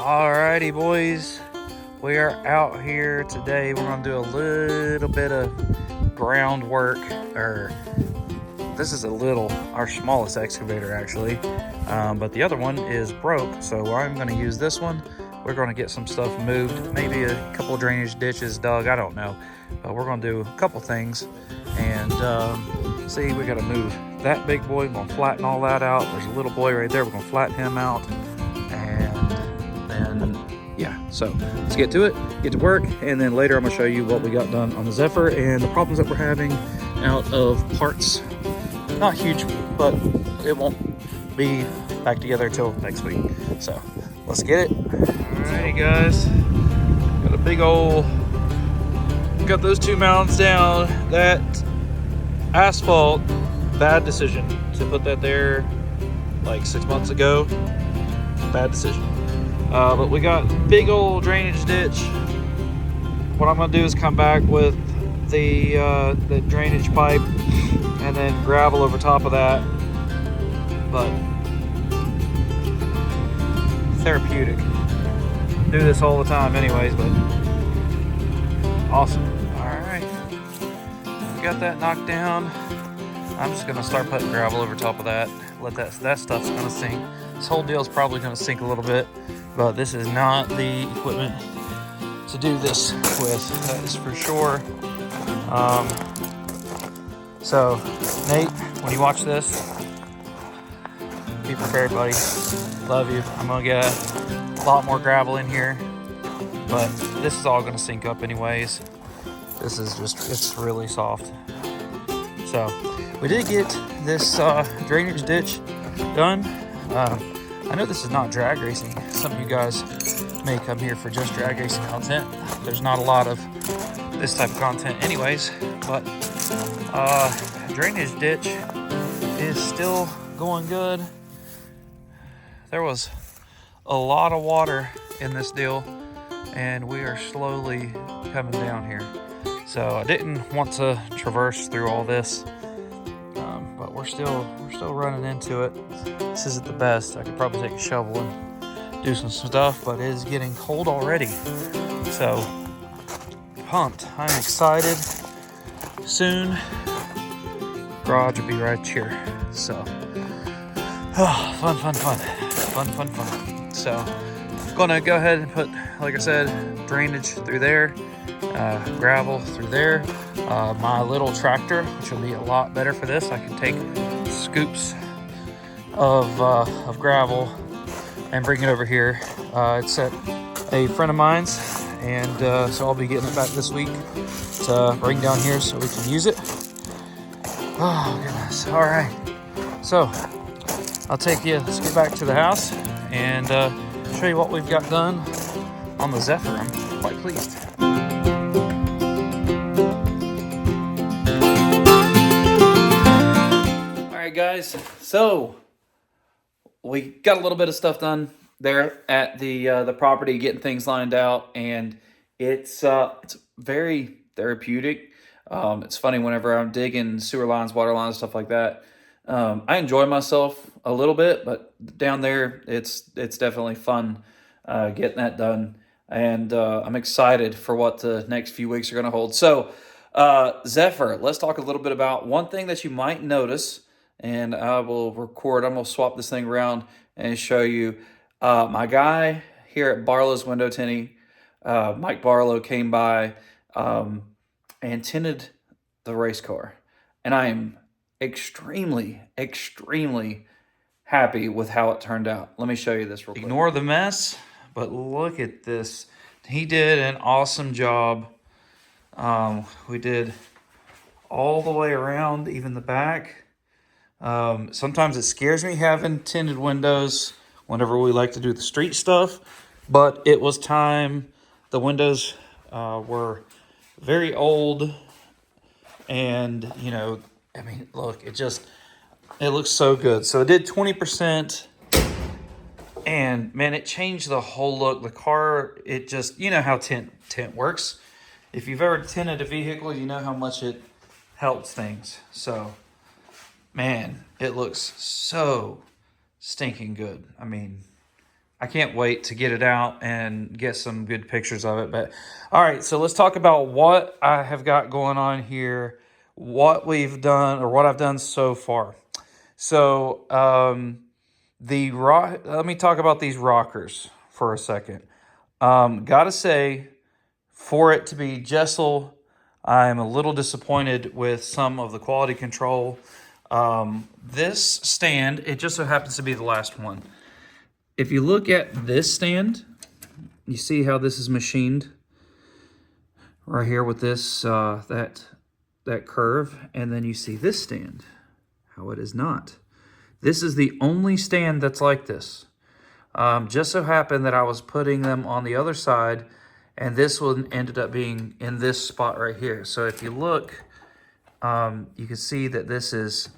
Alrighty, boys, we are out here today. We're gonna do a little bit of groundwork, or this is our smallest excavator actually, but the other one is broke, so I'm gonna use this one. We're gonna get some stuff moved, maybe a couple drainage ditches dug, I don't know, but we're gonna do a couple things. And see, we gotta move that big boy. We're gonna flatten all that out. There's a little boy right there, we're gonna flatten him out. And then yeah, so let's get to it, get to work, and then later I'm gonna show you what we got done on the Zephyr and the problems that we're having out of parts. Not huge, but it won't be back together till next week. So let's get it. Alrighty, guys, got a big old, got those two mounds down. That asphalt, bad decision to put that there like 6 months ago. Bad decision. But we got big old drainage ditch. What I'm gonna do is come back with the drainage pipe and then gravel over top of that. But therapeutic. Do this all the time anyways, but awesome. All right, we got that knocked down. I'm just gonna start putting gravel over top of that. Let that stuff's gonna sink. This whole deal's probably gonna sink a little bit, but this is not the equipment to do this with, that is for sure. So Nate, when you watch this, be prepared, buddy. Love you. I'm gonna get a lot more gravel in here, but this is all gonna sink up anyways. This is just, it's really soft. So we did get this drainage ditch done. I know this is not drag racing. Some of you guys may come here for just drag racing content. There's not a lot of this type of content anyways, but drainage ditch is still going good. There was a lot of water in this deal, and we are slowly coming down here. So I didn't want to traverse through all this, but we're still running into it. This isn't the best. I could probably take a shovel and do some stuff, but it is getting cold already. So pumped. I'm excited. Soon, garage will be right here. So fun. So gonna go ahead and put, like I said, drainage through there, gravel through there. My little tractor, which will be a lot better for this, I can take scoops of gravel and bring it over here. It's at a friend of mine's, and so I'll be getting it back this week to bring down here so we can use it. Oh goodness. All right, so I'll take you, let's get back to the house and show you what we've got done on the Zephyr. I'm quite pleased. All right, guys, so we got a little bit of stuff done there at the property, getting things lined out, and it's very therapeutic. It's funny, whenever I'm digging sewer lines, water lines, stuff like that, I enjoy myself a little bit, but down there, it's definitely fun getting that done. And I'm excited for what the next few weeks are going to hold. So Zephyr, let's talk a little bit about one thing that you might notice, and I will record. I'm going to swap this thing around and show you. My guy here at Barlow's Window Tinting, Mike Barlow, came by and tinted the race car. And I am extremely happy with how it turned out. Let me show you this real quick. Ignore the mess, but look at this. He did an awesome job. We did all the way around, even the back. Sometimes it scares me having tinted windows whenever we like to do the street stuff, but it was time. The windows were very old, and you know, I mean, look, it looks so good. So it did 20%, and man, it changed the whole look. The car, it just, you know how tint works. If you've ever tinted a vehicle, you know how much it helps things. So man, it looks so stinking good. I mean, I can't wait to get it out and get some good pictures of it. But all right, so let's talk about what I have got going on here, what we've done or what I've done so far. So let me talk about these rockers for a second. Gotta say, for it to be Jessel, I'm a little disappointed with some of the quality control. This stand, it just so happens to be the last one. If you look at this stand, you see how this is machined right here with this that curve, and then you see this stand, how it is not. This is the only stand that's like this. Just so happened that I was putting them on the other side, and this one ended up being in this spot right here. So if you look, you can see that this is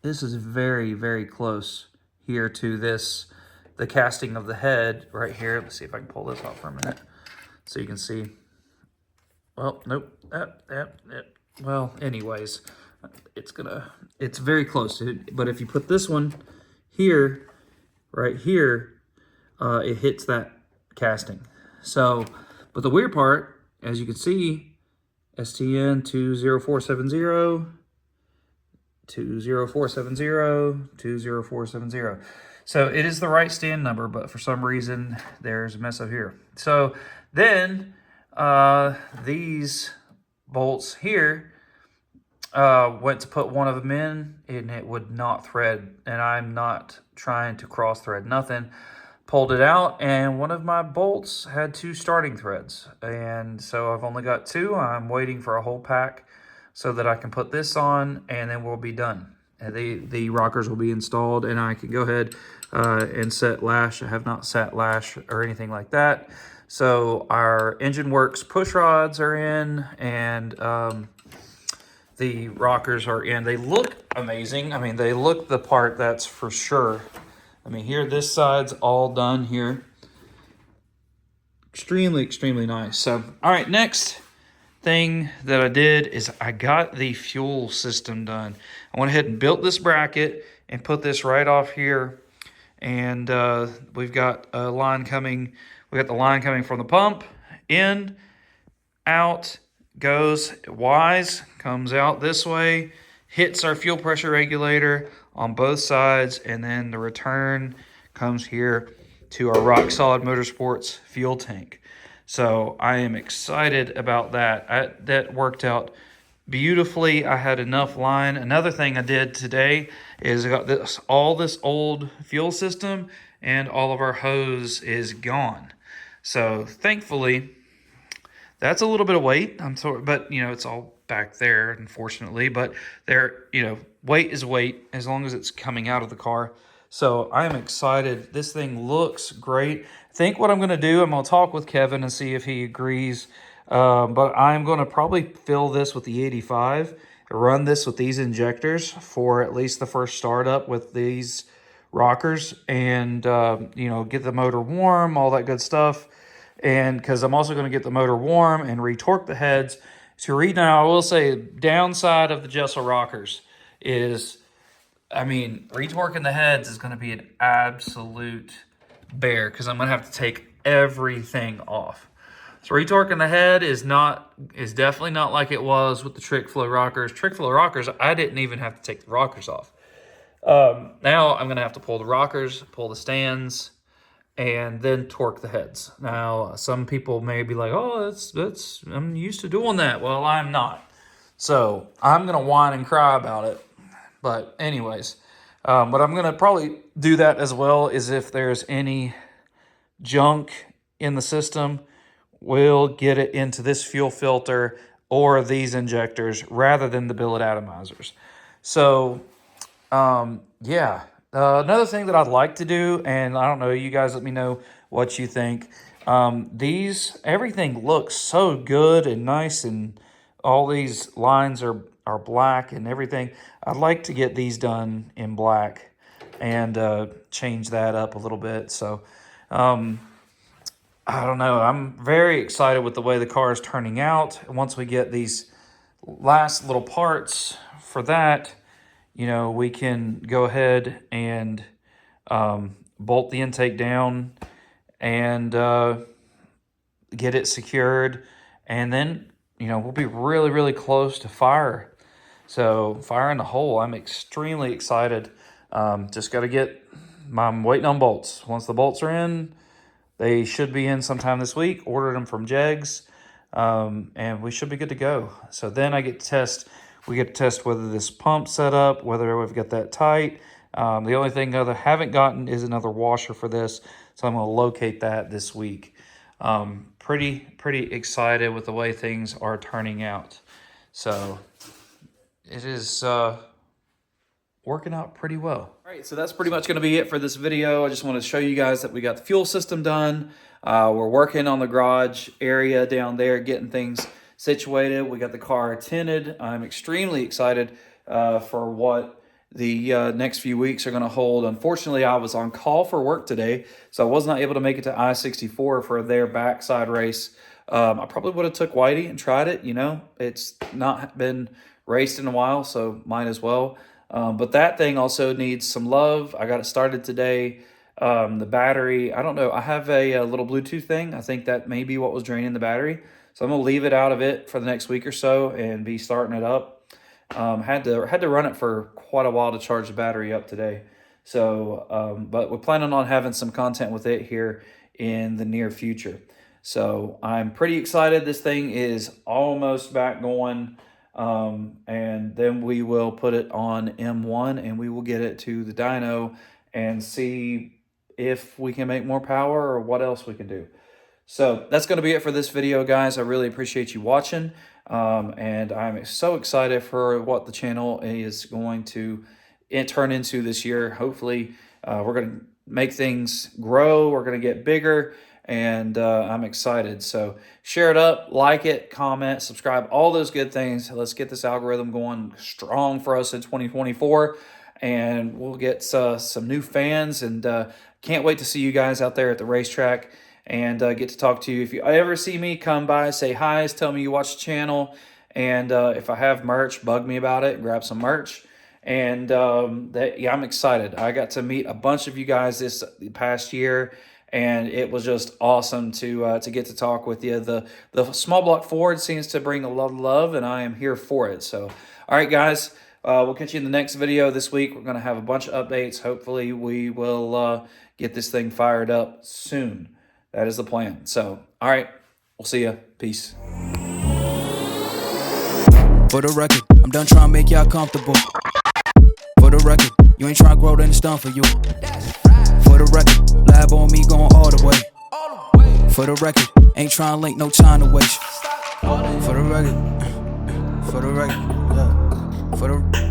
very, very close here to the casting of the head right here. Let's see if I can pull this off for a minute so you can see. Well, nope. Well, anyways, it's very close. But if you put this one here, right here, it hits that casting. So, but the weird part, as you can see, STN 20470, 20470, 20470. So it is the right stand number, but for some reason there's a mess up here. So then these bolts here, went to put one of them in and it would not thread, and I'm not trying to cross thread nothing. Pulled it out and one of my bolts had 2 starting threads, and so I've only got 2. I'm waiting for a whole pack so that I can put this on, and then we'll be done. And the rockers will be installed, and I can go ahead and set lash. I have not set lash or anything like that. So our Engine Works push rods are in, and the rockers are in. They look amazing. I mean, they look the part, that's for sure. I mean, here, this side's all done here. Extremely, extremely nice. So, all right, next thing that I did is I got the fuel system done. I went ahead and built this bracket and put this right off here. And we've got a line coming. We got the line coming from the pump, in, out, goes wise, comes out this way, hits our fuel pressure regulator on both sides, and then the return comes here to our Rock Solid Motorsports fuel tank. So I am excited about that. That worked out beautifully. I had enough line. Another thing I did today is I got all this old fuel system, and all of our hose is gone. So thankfully, that's a little bit of weight. I'm sorry, but it's all back there, unfortunately. But there, weight is weight as long as it's coming out of the car. So I am excited. This thing looks great. I think what I'm going to do, I'm going to talk with Kevin and see if he agrees. But I'm going to probably fill this with the 85, run this with these injectors for at least the first startup with these rockers, and get the motor warm, all that good stuff. And because I'm also going to get the motor warm and retorque the heads. Now, I will say, downside of the Jessel rockers is, retorquing the heads is going to be an absolute bear, because I'm going to have to take everything off. So retorquing the head is definitely not like it was with the Trick Flow rockers. Trick Flow rockers, I didn't even have to take the rockers off. Now I'm going to have to pull the rockers, pull the stands, and then torque the heads. Now, some people may be like, oh, that's I'm used to doing that. Well, I'm not. So I'm going to whine and cry about it. But anyways, what I'm going to probably do that as well is if there's any junk in the system, we'll get it into this fuel filter or these injectors rather than the billet atomizers. So, yeah. Another thing that I'd like to do, and I don't know, you guys let me know what you think. Everything looks so good and nice, and all these lines are black and everything. I'd like to get these done in black and change that up a little bit. So, I don't know. I'm very excited with the way the car is turning out. Once we get these last little parts for that, we can go ahead and bolt the intake down and get it secured. And then, we'll be really, really close to fire. So fire in the hole, I'm extremely excited. Just got to I'm waiting on bolts. Once the bolts are in, they should be in sometime this week. Ordered them from Jegs, and we should be good to go. So then we get to test whether this pump set up, whether we've got that tight. The only thing I haven't gotten is another washer for this, so I'm going to locate that this week. Pretty excited with the way things are turning out. So it is working out pretty well. All right, so that's pretty much going to be it for this video. I just want to show you guys that we got the fuel system done. We're working on the garage area down there, getting things situated. We got the car tinted. I'm extremely excited for what the next few weeks are going to hold. Unfortunately, I was on call for work today, so I was not able to make it to I-64 for their backside race. I probably would have took Whitey and tried it. It's not been raced in a while, so might as well. But that thing also needs some love. I got it started today. The battery, I don't know. I have a little Bluetooth thing. I think that may be what was draining the battery. So I'm going to leave it out of it for the next week or so and be starting it up. Had to run it for quite a while to charge the battery up today. So, but we're planning on having some content with it here in the near future. So I'm pretty excited. This thing is almost back going. And then we will put it on M1 and we will get it to the dyno and see if we can make more power or what else we can do. So that's going to be it for this video, guys. I really appreciate you watching. And I'm so excited for what the channel is going to turn into this year. Hopefully, we're going to make things grow. We're going to get bigger. And I'm excited. So share it up, like it, comment, subscribe, all those good things. Let's get this algorithm going strong for us in 2024. And we'll get some new fans. And can't wait to see you guys out there at the racetrack and get to talk to you. If you ever see me, come by, say hi, tell me you watch the channel. And if I have merch, bug me about it, grab some merch. And yeah, I'm excited. I got to meet a bunch of you guys this past year. And it was just awesome to get to talk with you. The small block Ford seems to bring a lot of love, and I am here for it. So, all right, guys, we'll catch you in the next video this week. We're going to have a bunch of updates. Hopefully, we will get this thing fired up soon. That is the plan. So, all right, we'll see you. Peace. For the record, I'm done trying to make y'all comfortable. For the record, you ain't trying to grow, then it's done for you. For the record, lab on me going all the way. For the record, ain't trying to link, no time to waste. For the record, yeah. For the